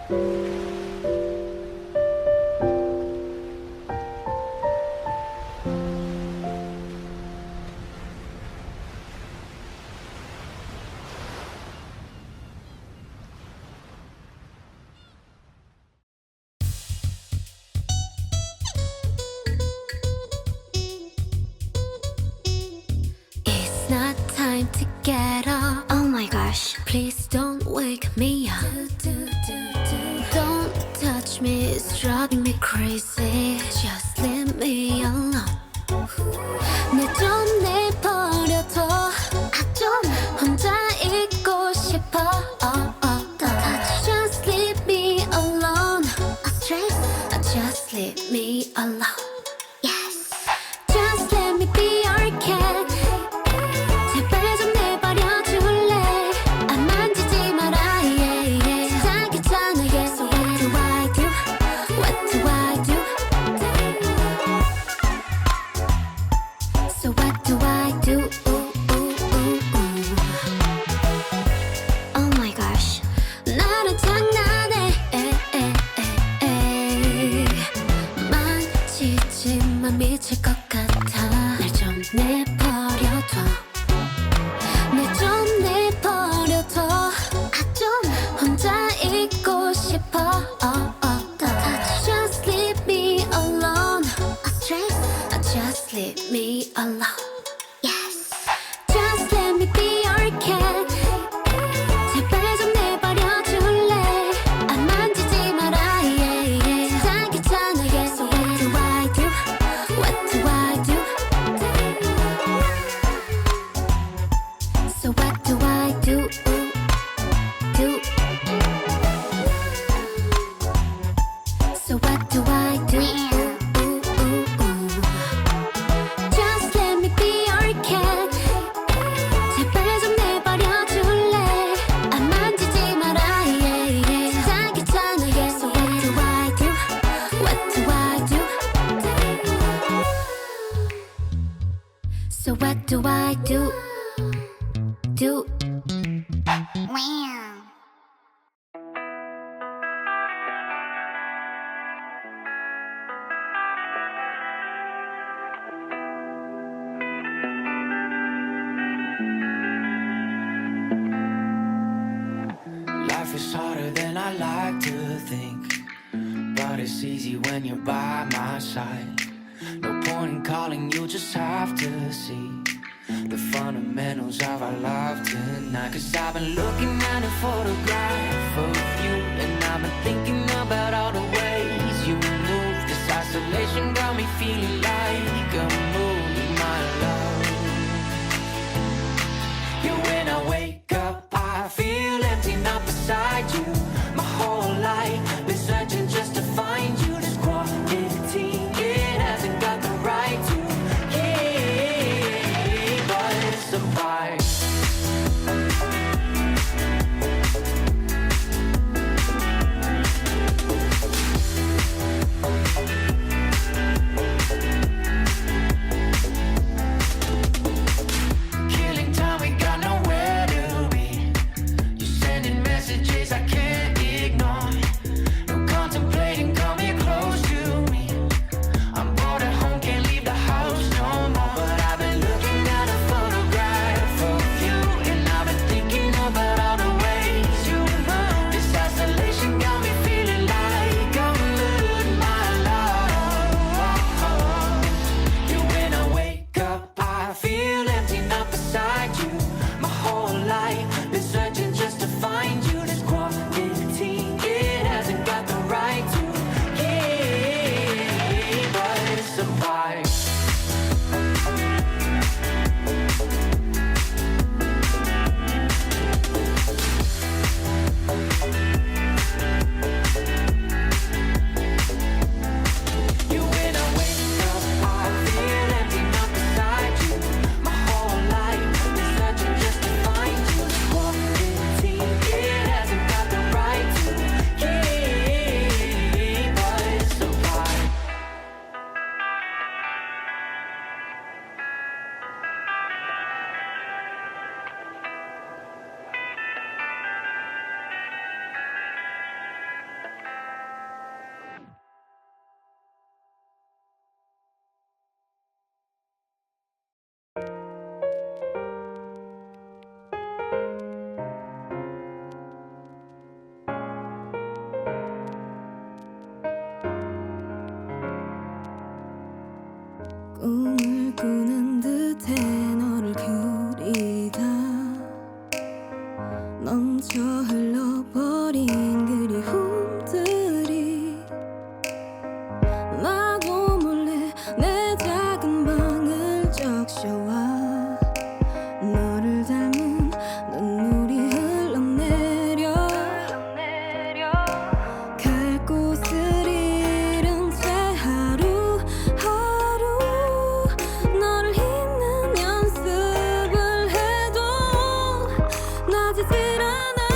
It's not time to get up. Oh my gosh. Please don't wake me up. Don't touch me, it's driving me crazy. Just leave me alone. 내 좀 내버려둬. 좀 혼자 있고 싶어. Just leave me alone. stress. Just leave me alone. Yes. Just let me be your cat. 제발 좀 내버려줄래. 안 만지지 마라. 세상 괜찮아. So what do I do? What do I do? So what do I do? Oh my gosh. 나랑 장난해. 만지지만 미칠 것 같아. 날 좀 내버려둬. 날 좀 내버려둬. 좀 혼자 있고 싶어. Just leave me alone. stress. Just leave me alone. Yes. Just let me be your cat. 제발 좀 내버려줄래. 안 만지지 마라. 세상 괜찮아. So what do I do? What do I do? So what do I do? So what do I do? Just let me be your cat. 제발 좀 내버려줄래. 안 만지지 마라. 세상 괜찮아. So what do I do? What do I do? So what do I do? Wow. Life is harder than I like to think, but it's easy when you're by my side. No point in calling, you just have to see the fundamentals of our love tonight. Cause I've been looking at a photograph of you, and I've been thinking about all the ways you move. This isolation got me feeling like a movie, my love. Yeah, when I wake up, I feel empty, not beside you. My whole life been searching just to find you. This quality, it hasn't got the right to keep us apart. 않아